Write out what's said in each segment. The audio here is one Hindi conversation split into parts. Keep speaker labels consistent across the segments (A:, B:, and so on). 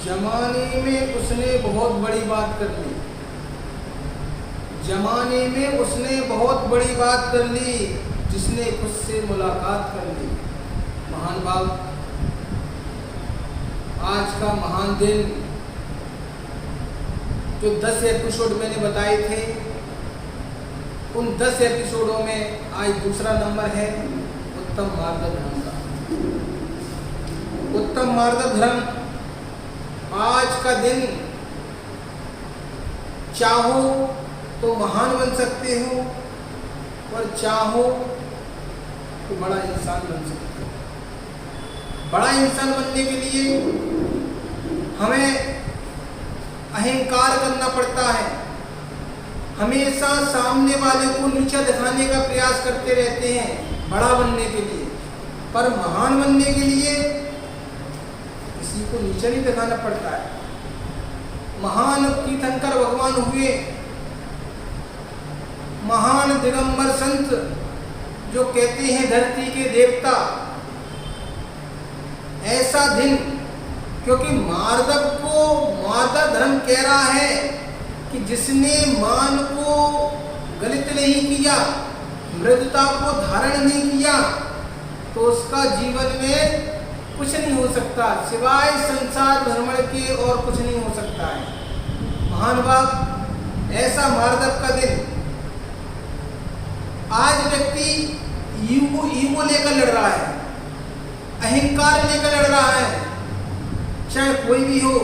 A: जमाने में उसने बहुत बड़ी बात कर ली, जमाने में उसने बहुत बड़ी बात कर ली, जिसने खुद से मुलाकात कर ली। महान भाव, आज का महान दिन जो 10 एपिसोड मैंने बताए थे, उन 10 एपिसोडों में आज दूसरा नंबर है उत्तम मार्ग धर्म का। उत्तम मार्ग धर्म, आज का दिन चाहो तो महान बन सकते हो और चाहो तो बड़ा इंसान बन सकते हो। बड़ा इंसान बनने के लिए हमें अहंकार करना पड़ता है, हमेशा सामने वाले को नीचा दिखाने का प्रयास करते रहते हैं बड़ा बनने के लिए, पर महान बनने के लिए किसी को नीचा नहीं दिखाना पड़ता है। महान तीर्थंकर भगवान हुए, महान दिगंबर संत जो कहते हैं धरती के देवता। ऐसा दिन, क्योंकि मार्दव को माता धर्म कह रहा है कि जिसने मान को गलित नहीं किया, मृदुता को धारण नहीं किया, तो उसका जीवन में कुछ नहीं हो सकता, सिवाय संसार भ्रमण के और कुछ नहीं हो सकता है। महान बाप, ऐसा मार्दव का दिन। आज व्यक्ति ईगो लेकर लड़ रहा है, अहंकार लेकर लड़ रहा है। चाहे कोई भी हो,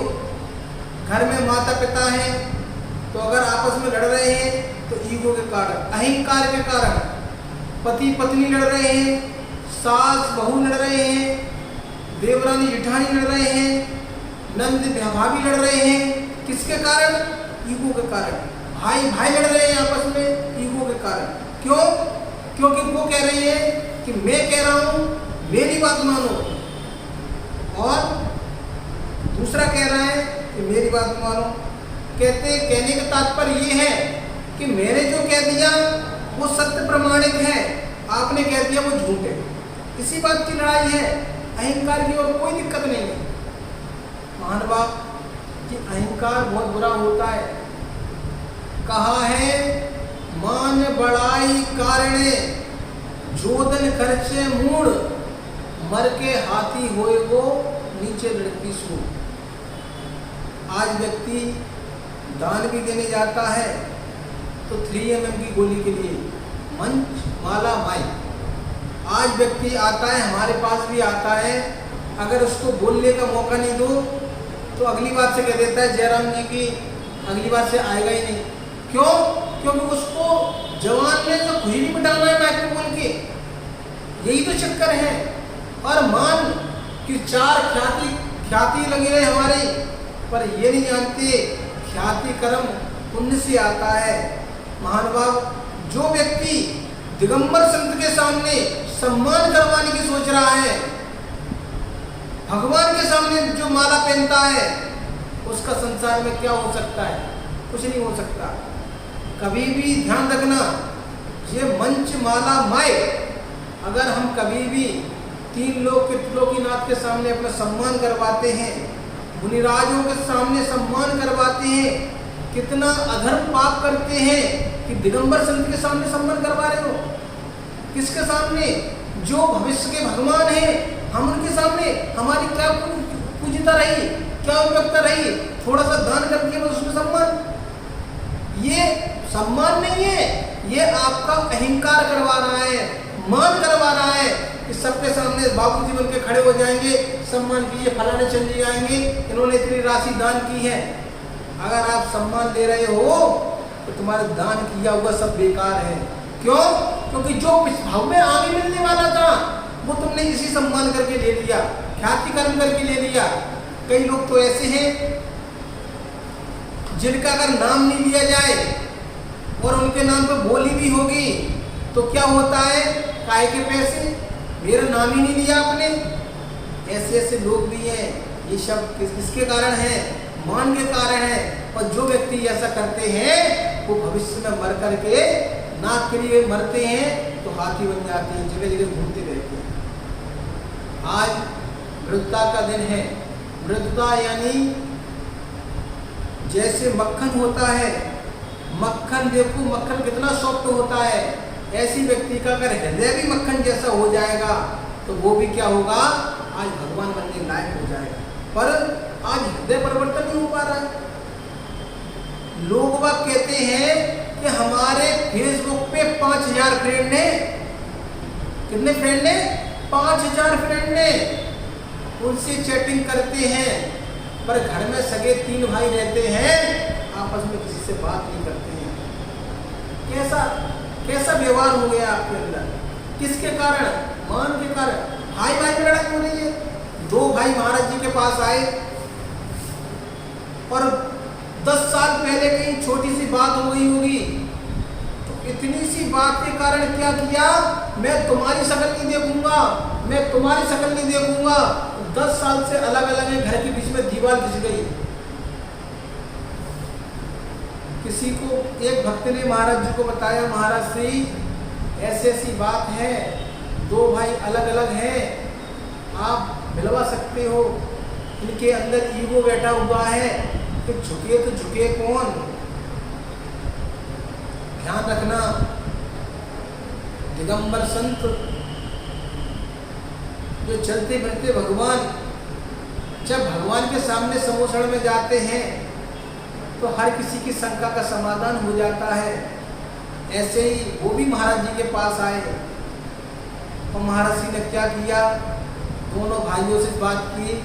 A: घर में माता पिता हैं तो अगर आपस में लड़ रहे हैं तो ईगो के कारण, अहंकार के कारण। पति पत्नी लड़ रहे हैं, सास बहू लड़ रहे हैं, देवरानी जेठानी लड़ रहे हैं, नंद भाभी लड़ रहे हैं। किसके कारण? ईगो के कारण। भाई भाई लड़ रहे हैं आपस में ईगो के कारण। क्यों? क्योंकि वो कह रही है कि मैं कह रहा हूं, मेरी बात मानो, और दूसरा कह रहा है कि मेरी बात मानो। कहने का तात्पर्य ये है कि मैंने जो कह दिया वो सत्य प्रमाणित है, आपने कह दिया वो झूठ है। इसी बात की लड़ाई है, अहंकार की और कोई दिक्कत नहीं है। महान बाप कि अहंकार बहुत बुरा होता है। कहा है मान बड़ाई कारणे जोदन खर्चे मूड, मर के हाथी होए वो नीचे लड़की सूढ़। आज व्यक्ति दान भी देने जाता है तो 3mm की गोली के लिए मंच माला माई। आज व्यक्ति आता है, हमारे पास भी आता है, अगर उसको बोलने का मौका नहीं दो तो अगली बार से कह देता है जयराम जी की अगली बार से आएगा ही नहीं। क्यों? क्योंकि उसको जवान ने तो कुछ भी बिठाना है माइक पे बोल के, यही तो चक्कर है। और मान कि 4 ख्याति लगी रहे हमारी, पर ये नहीं जानते ख्याति कर्म पुण्य से आता है। महान बाप, जो व्यक्ति दिगंबर संत के सामने सम्मान करवाने की सोच रहा है, भगवान के सामने जो माला पहनता है, उसका संसार में क्या हो सकता है? कुछ नहीं हो सकता। कभी भी ध्यान रखना, ये मंच माला माय, अगर हम कभी भी 3 लोग के त्रिलोकीनाथ के सामने अपना सम्मान करवाते हैं, मुनिराजों के सामने सम्मान करवाते हैं, कितना अधर्म पाप करते हैं कि दिगंबर संत के सामने सम्मान करवा रहे हो। किसके सामने? जो भविष्य के भगवान हैं, हम उनके सामने हमारी क्या पूजिता रही, क्या उपयोगिता रही? थोड़ा सा दान करके बस उसमें सम्मान। ये सम्मान नहीं है, ये आपका अहंकार करवा रहा है, मान करवा रहा है कि सबके सामने बाबूजी बन के खड़े हो जाएंगे, सम्मान कीजिए, फलाने चल जाएंगे, इन्होंने इतनी राशि दान की है। अगर आप सम्मान ले रहे हो तो तुम्हारा दान किया हुआ सब बेकार है। क्यों? क्योंकि जो भाव में आगे मिलने वाला था वो तुमने इसी सम्मान करके ले लिया, ख्याति कर्म करके ले लिया। कई लोग तो ऐसे हैं जिनका अगर नाम नहीं लिया जाए और उनके नाम पे बोली भी होगी तो क्या होता है? काहे के पैसे, मेरा नाम ही नहीं लिया आपने। ऐसे ऐसे लोग भी हैं। ये सब किसके कारण है? मान के कारण है। और जो व्यक्ति ऐसा करते हैं वो भविष्य में मर करके नाक के लिए मरते हैं तो हाथी बन जाते हैं, जगह जगह घूमते रहते हैं। आज मृदुता का दिन है। मृदुता यानी जैसे मक्खन होता है, मक्खन देखो मक्खन कितना सॉफ्ट होता है, ऐसी व्यक्ति का अगर हृदय भी मक्खन जैसा हो जाएगा तो वो भी क्या होगा, आज भगवान बनने लायक हो जाएगा। पर आज हृदय परिवर्तन नहीं हो पा रहा है। लोग बाग कहते हैं कि हमारे फेसबुक पे 5000 फ्रेंड ने, कितने फ्रेंड ने, 5000 फ्रेंड ने, उनसे चैटिंग करते हैं, पर घर में सगे 3 भाई रहते हैं, आपस में किसी से बात नहीं करते हैं। कैसा व्यवहार हो गया आपके अंदर, किसके कारण, मान के कारण। भाई भाई में लड़ाई हो रही है। 2 भाई महाराज जी के पास आए और 10 साल पहले कहीं छोटी सी बात हो गई होगी, तो इतनी सी बात के कारण क्या किया, मैं तुम्हारी शक्ल नहीं देखूंगा, मैं तुम्हारी शक्ल नहीं देखूंगा। 10 साल से अलग अलग है, घर के बीच में दीवार घिस गई। किसी को एक भक्त ने महाराज जी को बताया, महाराज श्री ऐसी ऐसी बात है, 2 भाई अलग अलग हैं, आप मिलवा सकते हो, इनके अंदर ईगो बैठा हुआ है कि झुके तो झुके कौन। ध्यान रखना, दिगंबर संत जो चलते फिरते भगवान, जब भगवान के सामने समोसण में जाते हैं तो हर किसी की शंका का समाधान हो जाता है। ऐसे ही वो भी महाराज जी के पास आए और महाराज जी ने क्या किया, दोनों भाइयों से बात की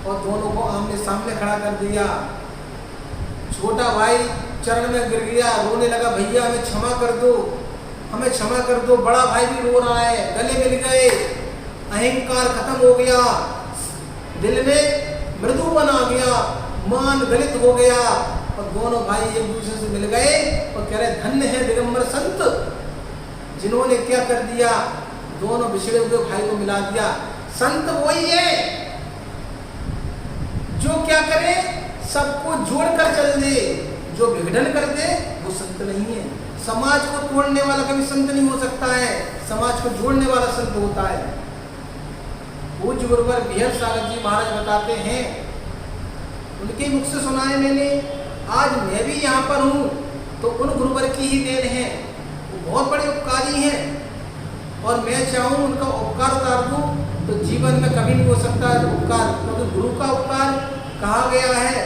A: और दोनों को आमने सामने खड़ा कर दिया। छोटा भाई चरण में गिर गया, रोने लगा, भैया हमें क्षमा कर दो, हमें क्षमा कर दो। बड़ा भाई भी रो रहा है, गले मिल गए, अहंकार खत्म हो गया, दिल में मृदुपन आ गया, मान गलित हो गया और दोनों भाई एक दूसरे से मिल गए और कह रहे धन्य है दिगंबर संत, जिन्होंने क्या कर दिया, दोनों बिछड़े हुए भाई को मिला दिया। संत वही है जो क्या करे, सबको जोड़कर चल दे, जो विघटन कर दे वो संत नहीं है। समाज को तोड़ने वाला कभी संत नहीं हो सकता है, समाज को जोड़ने वाला संत होता है। पूज्य गुरुवर बिहर सागर जी महाराज बताते हैं, उनके मुख से सुना है मैंने, आज मैं भी यहाँ पर हूँ तो उन गुरुवर की ही देन है, वो बहुत बड़े उपकारी हैं और मैं चाहूँ उनका उपकार उतार दूँ तो जीवन में कभी नहीं हो सकता है उपकार, क्योंकि गुरु का उपकार कहा गया है,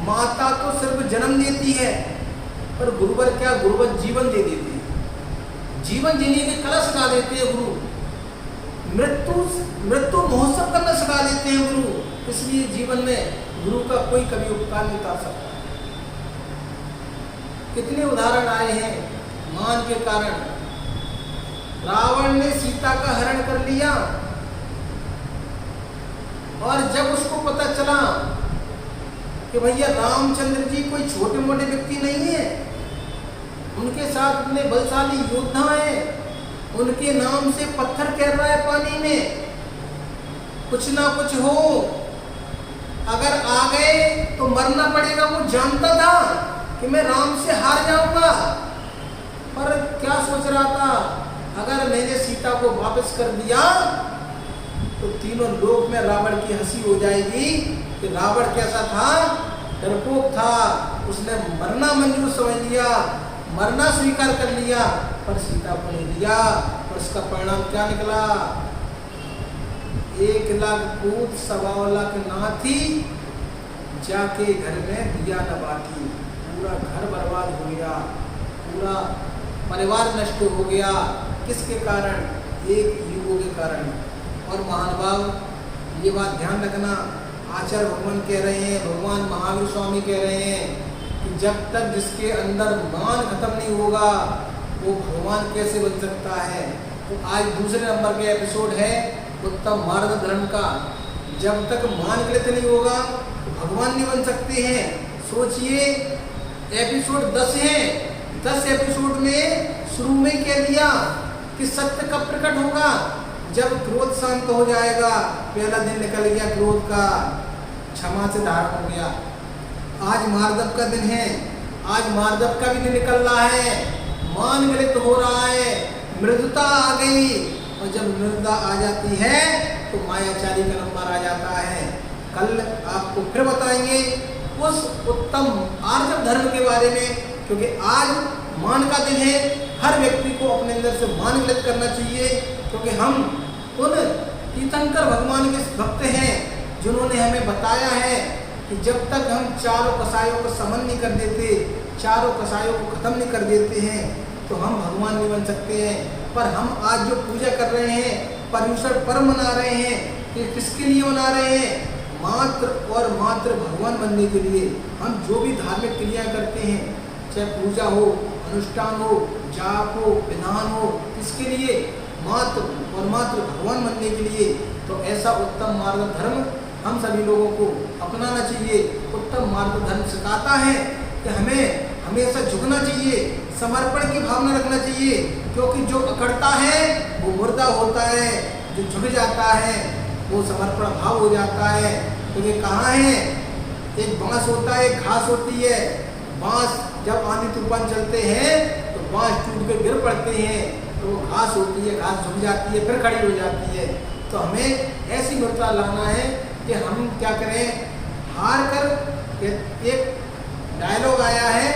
A: माता तो सिर्फ जन्म देती है पर गुरुवर क्या, गुरुवर जीवन दे देती है, जीवन जीने की कला सिखा देते हैं गुरु, मृत्यु महोत्सव करना सिखा देते हैं गुरु। इसलिए जीवन में गुरु का कोई कभी उपकार नहीं उतार सकता। कितने उदाहरण आए हैं मान के कारण। रावण ने सीता का हरण कर लिया और जब उसको पता चला कि भैया रामचंद्र जी कोई छोटे मोटे व्यक्ति नहीं है, उनके साथ इतने बलशाली योद्धा हैं, उनके नाम से पत्थर तैर रहा है पानी में, कुछ ना कुछ हो, अगर आ गए तो मरना पड़ेगा। वो जानता था कि मैं राम से हार जाऊंगा, पर क्या सोच रहा था, अगर मैंने सीता को वापस कर दिया तो तीनों लोक में रावण की हंसी हो जाएगी कि रावण कैसा था, डरपोक था, उसने मरना मंजूर समझ लिया, मरना स्वीकार कर लिया, पर सीता को नहीं दिया। और उसका परिणाम क्या निकला, 1 लाख पूत 1.25 लाख नाथी, जाके घर में दिया न बाकी, पूरा घर बर्बाद हो गया, पूरा परिवार नष्ट हो गया। किसके कारण, एक ईगो के कारण। और महानुभाव ये बात ध्यान रखना, आचार्य भगवान कह रहे हैं, भगवान महावीर स्वामी कह रहे हैं कि जब तक जिसके अंदर मान खत्म नहीं होगा वो भगवान कैसे बन सकता है। तो आज दूसरे नंबर के एपिसोड है उत्तम मार्ग धर्म का। जब तक मान गलित नहीं होगा तो भगवान नहीं बन सकते हैं। सोचिए एपिसोड 10 है, 10 एपिसोड में शुरू में कह दिया कि सत्य कब प्रकट होगा, जब क्रोध शांत हो जाएगा। पहला दिन निकल गया क्रोध का, क्षमा से धारण हो गया। आज मार्दव का दिन है, आज मार्दव का भी दिन निकल रहा है, मान गलित हो रहा है, मृदुता आ गई। और जब मृदुता आ जाती है तो मायाचारी का नंबर आ जाता है। कल आपको फिर बताएंगे उस उत्तम आर्जव धर्म के बारे में, क्योंकि आज मान का दिन है, हर व्यक्ति को अपने अंदर से मान गलत करना चाहिए, क्योंकि हम उन तीर्थंकर भगवान के भक्त हैं जिन्होंने हमें बताया है कि जब तक हम चारों कसायों को समन नहीं कर देते, चारों कसायों को खत्म नहीं कर देते हैं, तो हम भगवान नहीं बन सकते हैं। पर हम आज जो पूजा कर रहे हैं, पर्युषण पर्व मना रहे हैं, ये किसके लिए मना रहे हैं? मात्र और मात्र भगवान बनने के लिए। हम जो भी धार्मिक क्रिया करते हैं, चाहे पूजा हो, अनुष्ठान हो, जाप हो, विधान हो, इसके लिए मात्र और मात्र भगवान बनने के लिए। तो ऐसा उत्तम मार्ग धर्म हम सभी लोगों को अपनाना चाहिए। उत्तम मार्ग धर्म सिखाता है कि हमें हमेशा झुकना चाहिए, समर्पण की भावना रखना चाहिए, क्योंकि जो अकड़ता है वो मुर्दा होता है, जो झुक जाता है वो समर्पण भाव हो जाता है। तो ये कहाँ है? एक बांस होता है, एक घास होती है। बांस जब आंधी तूफान चलते हैं तो बांस टूट के गिर पड़ते हैं, तो वो घास होती है, घास झुक जाती है, फिर खड़ी हो जाती है। तो हमें ऐसी मुद्रा लाना है कि हम क्या करें, हार कर, एक डायलॉग आया है,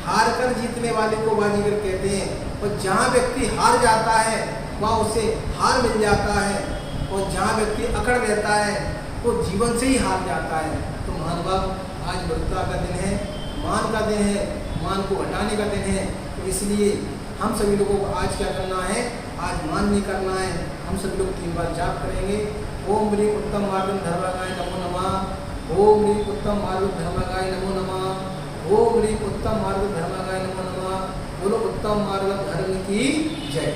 A: हार कर जीतने वाले को बाजीगर कहते हैं। और जहाँ व्यक्ति हार जाता है वहाँ उसे हार मिल जाता है, और जहाँ व्यक्ति अकड़ रहता है वो जीवन से ही हार जाता है। तो महानुभाव, आज वृत्ता का दिन है, मान का दिन है, मान को हटाने का दिन है। तो इसलिए हम सभी लोगों को आज क्या करना है, आज मान नहीं करना है। हम सभी लोग 3 बार जाप करेंगे। ओम ह्रीं उत्तम मार्गं धर्मगाय नमो नमः। ओम ह्रीं उत्तम मार्गं धर्मगाय नमो नमः। ओम ह्रीं उत्तम मार्गं धर्मगाय नमो नमः। बोलो उत्तम मार्ग धर्म की जय।